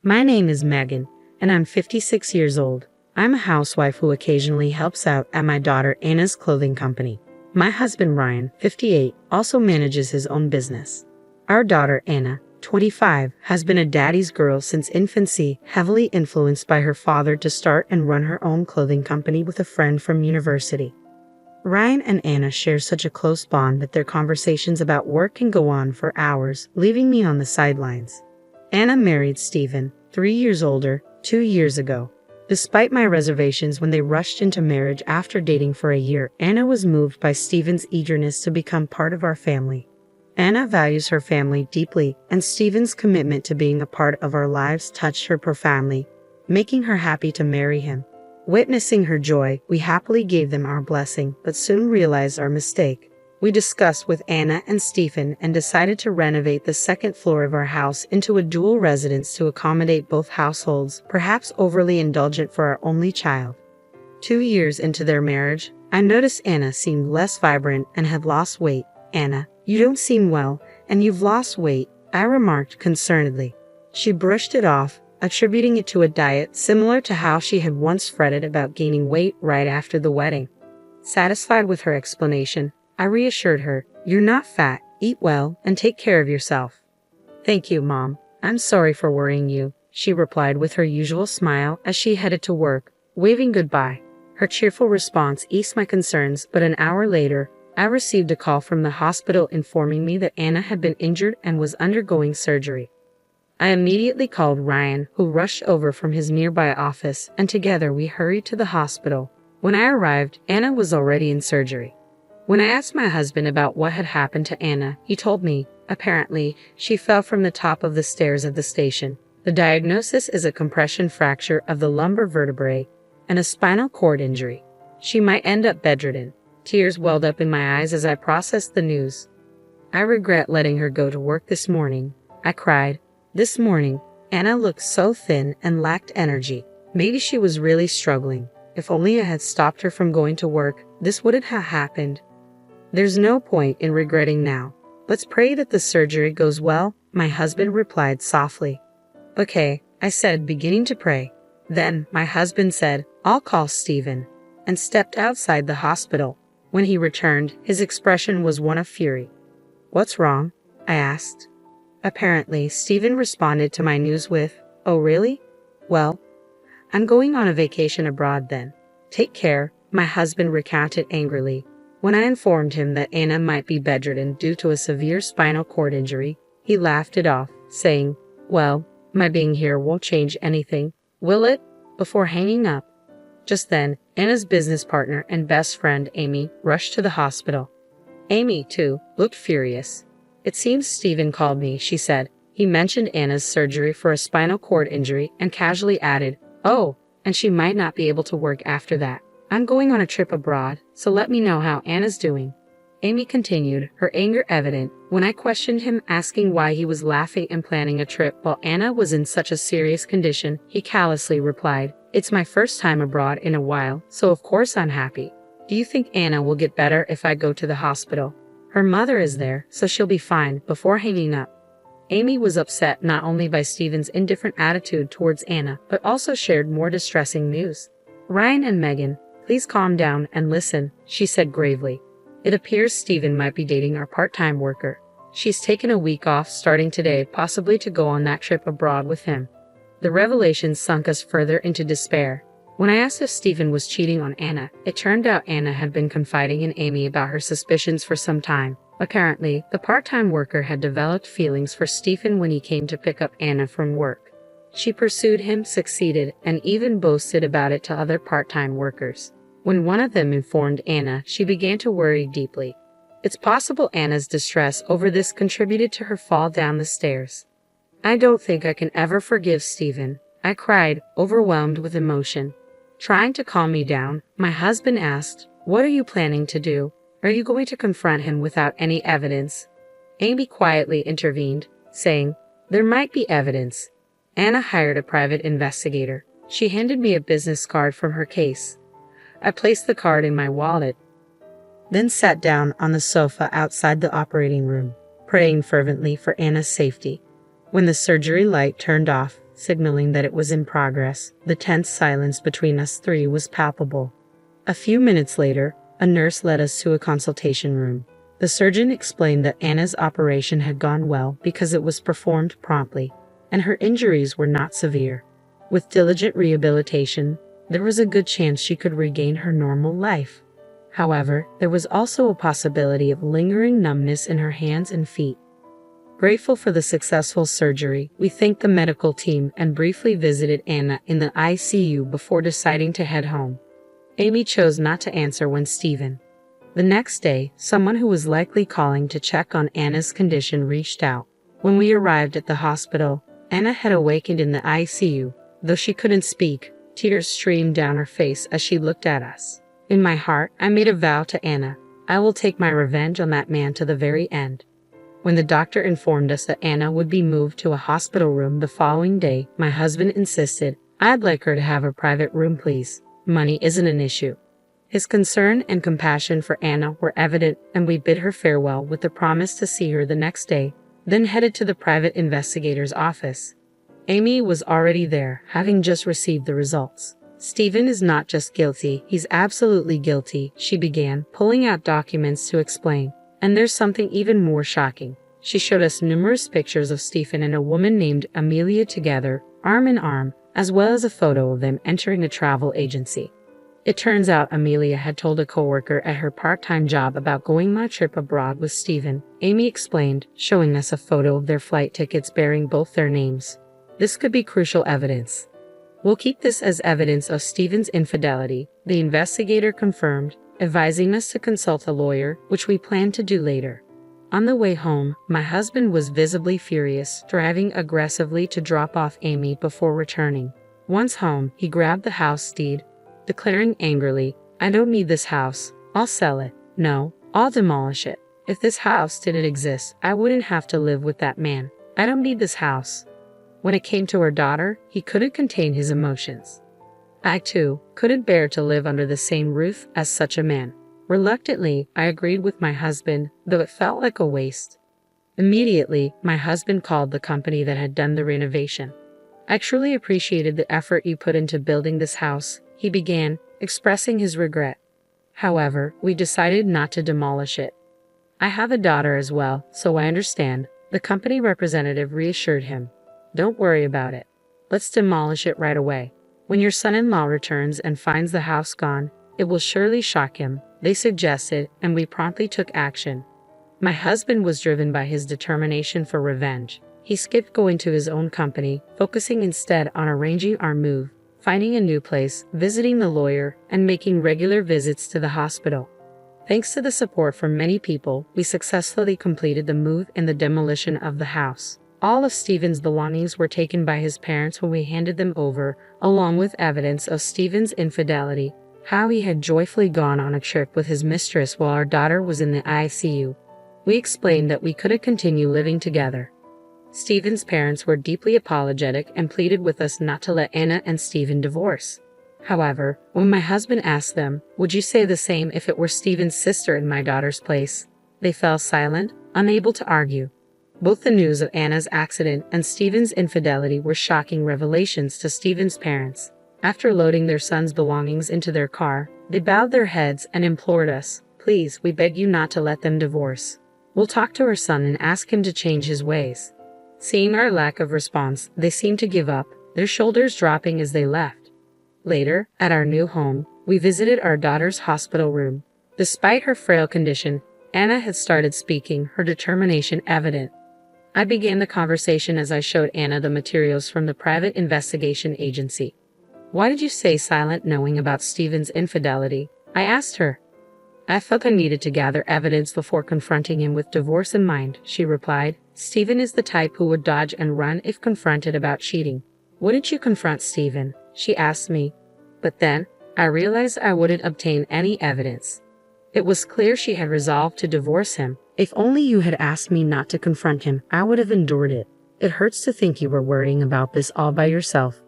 My name is Megan, and I'm 56 years old. I'm a housewife who occasionally helps out at my daughter Anna's clothing company. My husband Ryan, 58, also manages his own business. Our daughter Anna, 25, has been a daddy's girl since infancy, heavily influenced by her father to start and run her own clothing company with a friend from university. Ryan and Anna share such a close bond that their conversations about work can go on for hours, leaving me on the sidelines. Anna married Stephen, 3 years older, 2 years ago. Despite my reservations when they rushed into marriage after dating for a year, Anna was moved by Stephen's eagerness to become part of our family. Anna values her family deeply, and Stephen's commitment to being a part of our lives touched her profoundly, making her happy to marry him. Witnessing her joy, we happily gave them our blessing, but soon realized our mistake. We discussed with Anna and Stephen and decided to renovate the second floor of our house into a dual residence to accommodate both households, perhaps overly indulgent for our only child. 2 years into their marriage, I noticed Anna seemed less vibrant and had lost weight. "Anna, you don't seem well, and you've lost weight," I remarked concernedly. She brushed it off, attributing it to a diet similar to how she had once fretted about gaining weight right after the wedding. Satisfied with her explanation, I reassured her, "You're not fat, eat well, and take care of yourself." "Thank you, Mom. I'm sorry for worrying you," she replied with her usual smile as she headed to work, waving goodbye. Her cheerful response eased my concerns, but an hour later, I received a call from the hospital informing me that Anna had been injured and was undergoing surgery. I immediately called Ryan, who rushed over from his nearby office, and together we hurried to the hospital. When I arrived, Anna was already in surgery. When I asked my husband about what had happened to Anna, he told me, apparently, she fell from the top of the stairs of the station. The diagnosis is a compression fracture of the lumbar vertebrae and a spinal cord injury. She might end up bedridden. Tears welled up in my eyes as I processed the news. "I regret letting her go to work this morning," I cried. This morning, Anna looked so thin and lacked energy. Maybe she was really struggling. If only I had stopped her from going to work, this wouldn't have happened. "There's no point in regretting now. Let's pray that the surgery goes well," my husband replied softly. "Okay," I said, beginning to pray. Then my husband said, "I'll call Stephen," and stepped outside the hospital. When he returned, his expression was one of fury. "What's wrong?" I asked. Apparently, Stephen responded to my news with, "Oh really? Well, I'm going on a vacation abroad then. Take care," my husband recounted angrily. When I informed him that Anna might be bedridden due to a severe spinal cord injury, he laughed it off, saying, "Well, my being here won't change anything, will it?" before hanging up. Just then, Anna's business partner and best friend Amy rushed to the hospital. Amy, too, looked furious. "It seems Stephen called me," she said. "He mentioned Anna's surgery for a spinal cord injury and casually added, 'Oh, and she might not be able to work after that. I'm going on a trip abroad, so let me know how Anna's doing.'" Amy continued, her anger evident. When I questioned him, asking why he was laughing and planning a trip while Anna was in such a serious condition, he callously replied, "It's my first time abroad in a while, so of course I'm happy. Do you think Anna will get better if I go to the hospital? Her mother is there, so she'll be fine," before hanging up. Amy was upset not only by Stephen's indifferent attitude towards Anna, but also shared more distressing news. "Ryan and Megan, please calm down and listen," she said gravely. "It appears Stephen might be dating our part-time worker. She's taken a week off starting today, possibly to go on that trip abroad with him." The revelation sunk us further into despair. When I asked if Stephen was cheating on Anna, it turned out Anna had been confiding in Amy about her suspicions for some time. Apparently, the part-time worker had developed feelings for Stephen when he came to pick up Anna from work. She pursued him, succeeded, and even boasted about it to other part-time workers. When one of them informed Anna, she began to worry deeply. It's possible Anna's distress over this contributed to her fall down the stairs. "I don't think I can ever forgive Stephen," I cried, overwhelmed with emotion. Trying to calm me down, my husband asked, "What are you planning to do? Are you going to confront him without any evidence?" Amy quietly intervened, saying, "There might be evidence." Anna hired a private investigator. She handed me a business card from her case. I placed the card in my wallet, then sat down on the sofa outside the operating room, praying fervently for Anna's safety. When the surgery light turned off, signaling that it was in progress. The tense silence between us three was palpable. A few minutes later, a nurse led us to a consultation room. The surgeon explained that Anna's operation had gone well because it was performed promptly, and her injuries were not severe. With diligent rehabilitation, there was a good chance she could regain her normal life. However, there was also a possibility of lingering numbness in her hands and feet. Grateful for the successful surgery, we thanked the medical team and briefly visited Anna in the ICU before deciding to head home. Amy chose not to answer when Stephen. The next day, someone who was likely calling to check on Anna's condition reached out. When we arrived at the hospital, Anna had awakened in the ICU. Though she couldn't speak, tears streamed down her face as she looked at us. In my heart, I made a vow to Anna. I will take my revenge on that man to the very end. When the doctor informed us that Anna would be moved to a hospital room the following day, my husband insisted, "I'd like her to have a private room, please. Money isn't an issue." His concern and compassion for Anna were evident, and we bid her farewell with the promise to see her the next day, then headed to the private investigator's office. Amy was already there, having just received the results. "Stephen is not just guilty, he's absolutely guilty," she began, pulling out documents to explain. "And there's something even more shocking." She showed us numerous pictures of Stephen and a woman named Amelia together, arm in arm, as well as a photo of them entering a travel agency. It turns out Amelia had told a coworker at her part-time job about going on a trip abroad with Stephen, Amy explained, showing us a photo of their flight tickets bearing both their names. "This could be crucial evidence. We'll keep this as evidence of Stephen's infidelity," the investigator confirmed, advising us to consult a lawyer, which we planned to do later. On the way home, my husband was visibly furious, driving aggressively to drop off Amy before returning. Once home, he grabbed the house deed, declaring angrily, "I don't need this house. I'll sell it. No, I'll demolish it. If this house didn't exist, I wouldn't have to live with that man. I don't need this house." When it came to our daughter, he couldn't contain his emotions. I, too, couldn't bear to live under the same roof as such a man. Reluctantly, I agreed with my husband, though it felt like a waste. Immediately, my husband called the company that had done the renovation. "I truly appreciated the effort you put into building this house," he began, expressing his regret. However, we decided not to demolish it. "I have a daughter as well, so I understand," the company representative reassured him. "Don't worry about it. Let's demolish it right away. When your son-in-law returns and finds the house gone, it will surely shock him," they suggested, and we promptly took action. My husband was driven by his determination for revenge. He skipped going to his own company, focusing instead on arranging our move, finding a new place, visiting the lawyer, and making regular visits to the hospital. Thanks to the support from many people, we successfully completed the move and the demolition of the house. All of Stephen's belongings were taken by his parents when we handed them over, along with evidence of Stephen's infidelity, how he had joyfully gone on a trip with his mistress while our daughter was in the ICU. We explained that we couldn't continue living together. Stephen's parents were deeply apologetic and pleaded with us not to let Anna and Stephen divorce. However, when my husband asked them, "Would you say the same if it were Stephen's sister in my daughter's place?" they fell silent, unable to argue. Both the news of Anna's accident and Stephen's infidelity were shocking revelations to Stephen's parents. After loading their son's belongings into their car, they bowed their heads and implored us, "Please, we beg you not to let them divorce. We'll talk to our son and ask him to change his ways." Seeing our lack of response, they seemed to give up, their shoulders dropping as they left. Later, at our new home, we visited our daughter's hospital room. Despite her frail condition, Anna had started speaking, her determination evident. I began the conversation as I showed Anna the materials from the private investigation agency. "Why did you stay silent knowing about Stephen's infidelity?" I asked her. "I felt I needed to gather evidence before confronting him with divorce in mind," she replied. "Stephen is the type who would dodge and run if confronted about cheating." "Wouldn't you confront Stephen?" she asked me. But then, I realized I wouldn't obtain any evidence. It was clear she had resolved to divorce him. "If only you had asked me not to confront him, I would have endured it. It hurts to think you were worrying about this all by yourself,"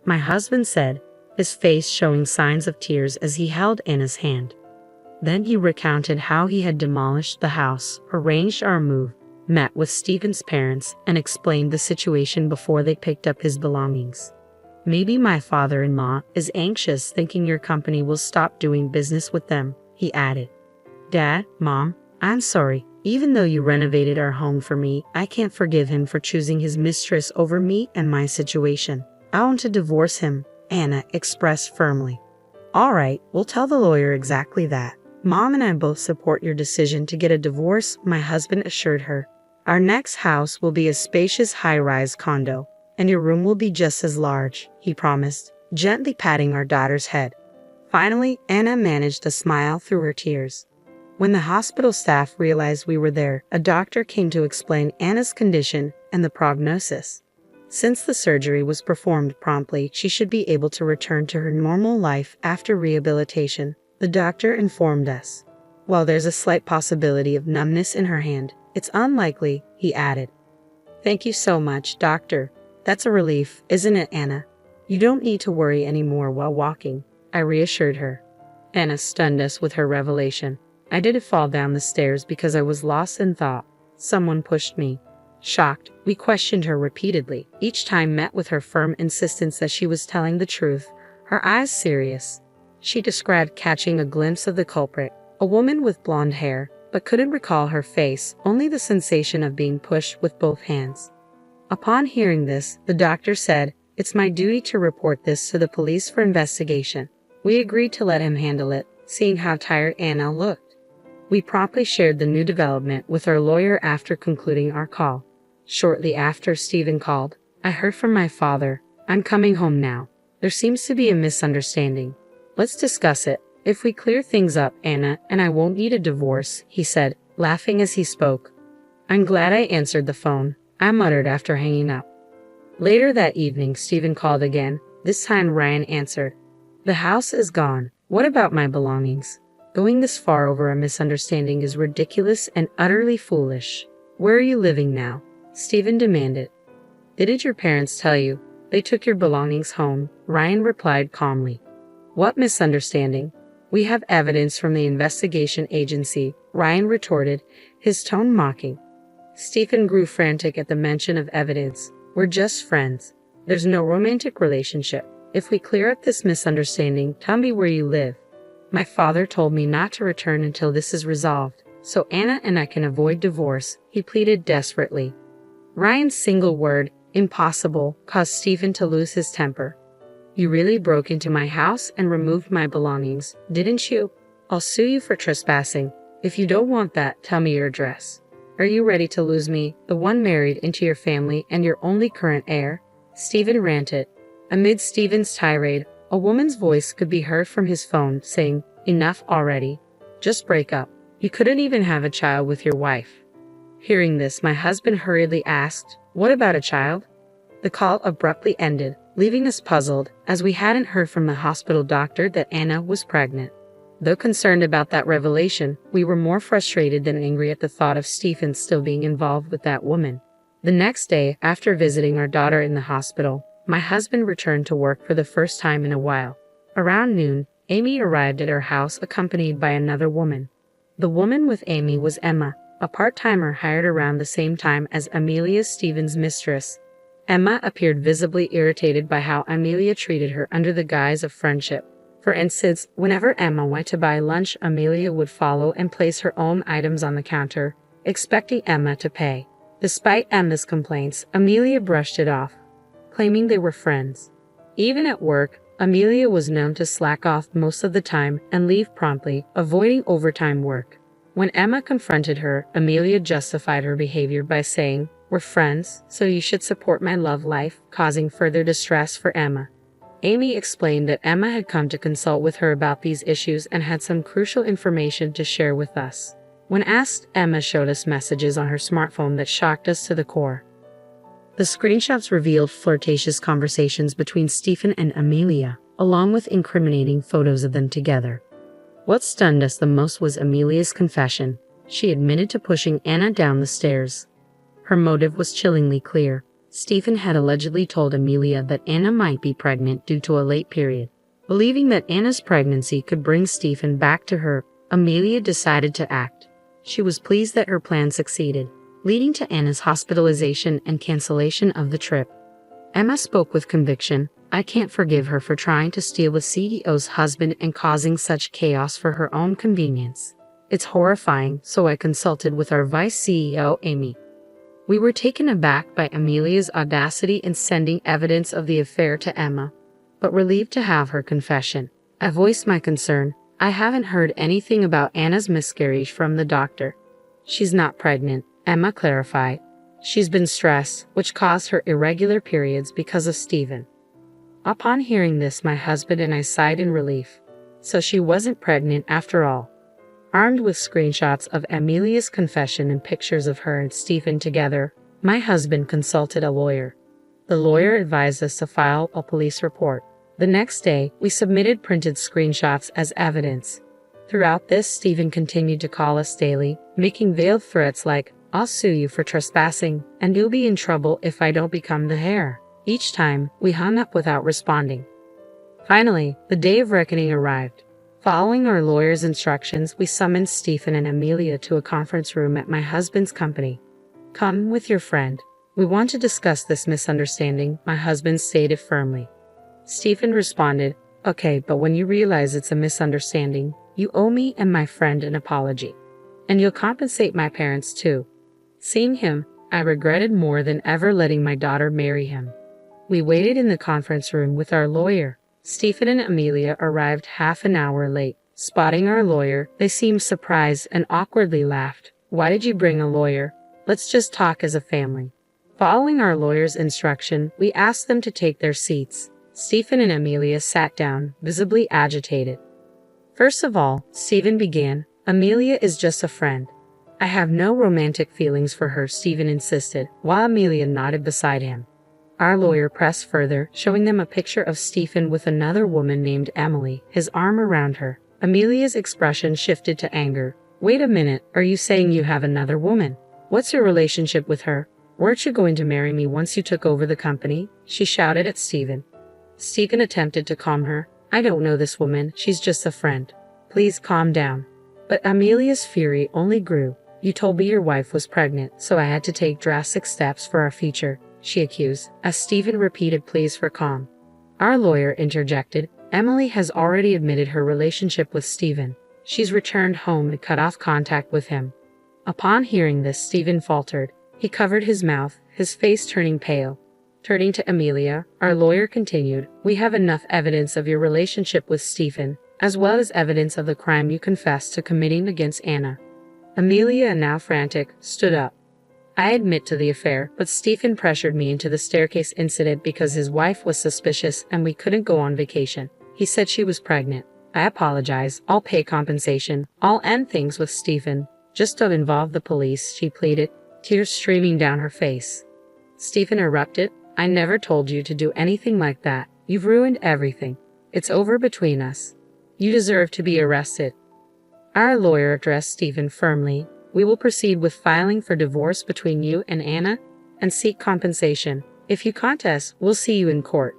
my husband said, his face showing signs of tears as he held Anna's hand. Then he recounted how he had demolished the house, arranged our move, met with Stephen's parents, and explained the situation before they picked up his belongings. Maybe my father-in-law is anxious thinking your company will stop doing business with them, he added. Dad, Mom, I'm sorry. Even though you renovated our home for me, I can't forgive him for choosing his mistress over me and my situation. I want to divorce him, Anna expressed firmly. All right, we'll tell the lawyer exactly that. Mom and I both support your decision to get a divorce, my husband assured her. Our next house will be a spacious high-rise condo, and your room will be just as large, he promised, gently patting our daughter's head. Finally, Anna managed to smile through her tears. When the hospital staff realized we were there, a doctor came to explain Anna's condition and the prognosis. Since the surgery was performed promptly, she should be able to return to her normal life after rehabilitation, the doctor informed us. While there's a slight possibility of numbness in her hand, it's unlikely, he added. Thank you so much, doctor. That's a relief, isn't it, Anna? You don't need to worry anymore while walking, I reassured her. Anna stunned us with her revelation. I didn't fall down the stairs because I was lost in thought. Someone pushed me. Shocked, we questioned her repeatedly, each time met with her firm insistence that she was telling the truth, her eyes serious. She described catching a glimpse of the culprit, a woman with blonde hair, but couldn't recall her face, only the sensation of being pushed with both hands. Upon hearing this, the doctor said, "It's my duty to report this to the police for investigation." We agreed to let him handle it, seeing how tired Anna looked. We promptly shared the new development with our lawyer after concluding our call. Shortly after Stephen called, I heard from my father. I'm coming home now. There seems to be a misunderstanding. Let's discuss it. If we clear things up, Anna and I won't need a divorce, he said, laughing as he spoke. I'm glad I answered the phone, I muttered after hanging up. Later that evening, Stephen called again. This time Ryan answered. The house is gone. What about my belongings? Going this far over a misunderstanding is ridiculous and utterly foolish. Where are you living now? Stephen demanded. Didn't your parents tell you? They took your belongings home, Ryan replied calmly. What misunderstanding? We have evidence from the investigation agency, Ryan retorted, his tone mocking. Stephen grew frantic at the mention of evidence. We're just friends. There's no romantic relationship. If we clear up this misunderstanding, tell me where you live. My father told me not to return until this is resolved, so Anna and I can avoid divorce, he pleaded desperately. Ryan's single word, impossible, caused Stephen to lose his temper. You really broke into my house and removed my belongings, didn't you? I'll sue you for trespassing. If you don't want that, tell me your address. Are you ready to lose me, the one married into your family and your only current heir? Stephen ranted. Amid Stephen's tirade, a woman's voice could be heard from his phone saying, Enough already. Just break up. You couldn't even have a child with your wife. Hearing this, my husband hurriedly asked, What about a child? The call abruptly ended, leaving us puzzled, as we hadn't heard from the hospital doctor that Anna was pregnant. Though concerned about that revelation, we were more frustrated than angry at the thought of Stephen still being involved with that woman. The next day, after visiting our daughter in the hospital, my husband returned to work for the first time in a while. Around noon, Amy arrived at our house accompanied by another woman. The woman with Amy was Emma, a part-timer hired around the same time as Amelia, Stephen's mistress. Emma appeared visibly irritated by how Amelia treated her under the guise of friendship. For instance, whenever Emma went to buy lunch, Amelia would follow and place her own items on the counter, expecting Emma to pay. Despite Emma's complaints, Amelia brushed it off, claiming they were friends. Even at work, Amelia was known to slack off most of the time and leave promptly, avoiding overtime work. When Emma confronted her, Amelia justified her behavior by saying, We're friends, so you should support my love life, causing further distress for Emma. Amy explained that Emma had come to consult with her about these issues and had some crucial information to share with us. When asked, Emma showed us messages on her smartphone that shocked us to the core. The screenshots revealed flirtatious conversations between Stephen and Amelia, along with incriminating photos of them together. What stunned us the most was Amelia's confession. She admitted to pushing Anna down the stairs. Her motive was chillingly clear. Stephen had allegedly told Amelia that Anna might be pregnant due to a late period. Believing that Anna's pregnancy could bring Stephen back to her, Amelia decided to act. She was pleased that her plan succeeded. leading to Anna's hospitalization and cancellation of the trip. Emma spoke with conviction. I can't forgive her for trying to steal the CEO's husband and causing such chaos for her own convenience. It's horrifying, so I consulted with our vice CEO, Amy. We were taken aback by Amelia's audacity in sending evidence of the affair to Emma, but relieved to have her confession. I voiced my concern. I haven't heard anything about Anna's miscarriage from the doctor. She's not pregnant, Emma clarified. She's been stressed, which caused her irregular periods because of Stephen. Upon hearing this, my husband and I sighed in relief. So she wasn't pregnant after all. Armed with screenshots of Amelia's confession and pictures of her and Stephen together, my husband consulted a lawyer. The lawyer advised us to file a police report. The next day, we submitted printed screenshots as evidence. Throughout this, Stephen continued to call us daily, making veiled threats like, "I'll sue you for trespassing, and you'll be in trouble if I don't become the heir." Each time, we hung up without responding. Finally, the day of reckoning arrived. Following our lawyer's instructions, we summoned Stephen and Amelia to a conference room at my husband's company. "Come with your friend. We want to discuss this misunderstanding," my husband stated firmly. Stephen responded, "Okay, but when you realize it's a misunderstanding, you owe me and my friend an apology. And you'll compensate my parents too." Seeing him, I regretted more than ever letting my daughter marry him. We waited in the conference room with our lawyer. Stephen and Amelia arrived half an hour late. Spotting our lawyer, they seemed surprised and awkwardly laughed. "Why did you bring a lawyer? Let's just talk as a family." Following our lawyer's instruction, we asked them to take their seats. Stephen and Amelia sat down, visibly agitated. First of all, Stephen began, "Amelia is just a friend. I have no romantic feelings for her," Stephen insisted, while Amelia nodded beside him. Our lawyer pressed further, showing them a picture of Stephen with another woman named Emily, his arm around her. Amelia's expression shifted to anger. "Wait a minute, are you saying you have another woman? What's your relationship with her? Weren't you going to marry me once you took over the company?" she shouted at Stephen. Stephen attempted to calm her. "I don't know this woman, she's just a friend. Please calm down." But Amelia's fury only grew. "You told me your wife was pregnant, so I had to take drastic steps for our future," she accused, as Stephen repeated pleas for calm. Our lawyer interjected, "Emily has already admitted her relationship with Stephen. She's returned home and cut off contact with him." Upon hearing this, Stephen faltered. He covered his mouth, his face turning pale. Turning to Amelia, our lawyer continued, "We have enough evidence of your relationship with Stephen, as well as evidence of the crime you confessed to committing against Anna." Amelia, now frantic, stood up. "I admit to the affair, but Stephen pressured me into the staircase incident because his wife was suspicious and we couldn't go on vacation. He said she was pregnant. I apologize, I'll pay compensation, I'll end things with Stephen. Just don't involve the police," she pleaded, tears streaming down her face. Stephen erupted, "I never told you to do anything like that. You've ruined everything. It's over between us. You deserve to be arrested." Our lawyer addressed Stephen firmly. "We will proceed with filing for divorce between you and Anna and seek compensation. If you contest, we'll see you in court."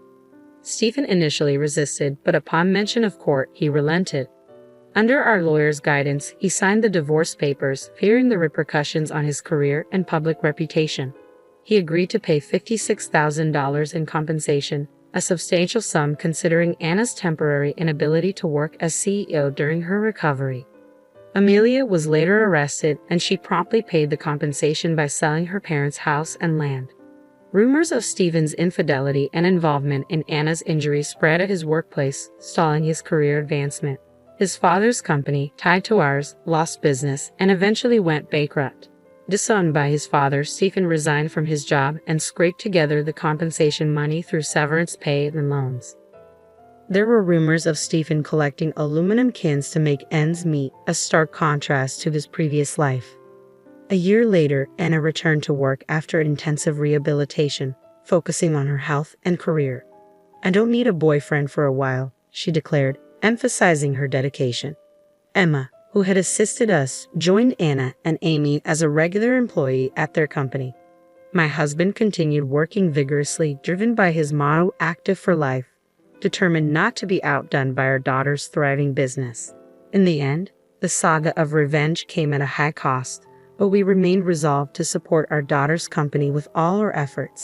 Stephen initially resisted, but upon mention of court, he relented. Under our lawyer's guidance, he signed the divorce papers, fearing the repercussions on his career and public reputation. He agreed to pay $56,000 in compensation, a substantial sum considering Anna's temporary inability to work as CEO during her recovery. Amelia was later arrested, and she promptly paid the compensation by selling her parents' house and land. Rumors of Stephen's infidelity and involvement in Anna's injury spread at his workplace, stalling his career advancement. His father's company, tied to ours, lost business and eventually went bankrupt. Disowned by his father, Stephen resigned from his job and scraped together the compensation money through severance pay and loans. There were rumors of Stephen collecting aluminum cans to make ends meet, a stark contrast to his previous life. A year later, Anna returned to work after intensive rehabilitation, focusing on her health and career. "I don't need a boyfriend for a while," she declared, emphasizing her dedication. Emma, who had assisted us, joined Anna and Amy as a regular employee at their company. My husband continued working vigorously, driven by his motto, "Active for life," determined not to be outdone by our daughter's thriving business. In the end, the saga of revenge came at a high cost, but we remained resolved to support our daughter's company with all our efforts.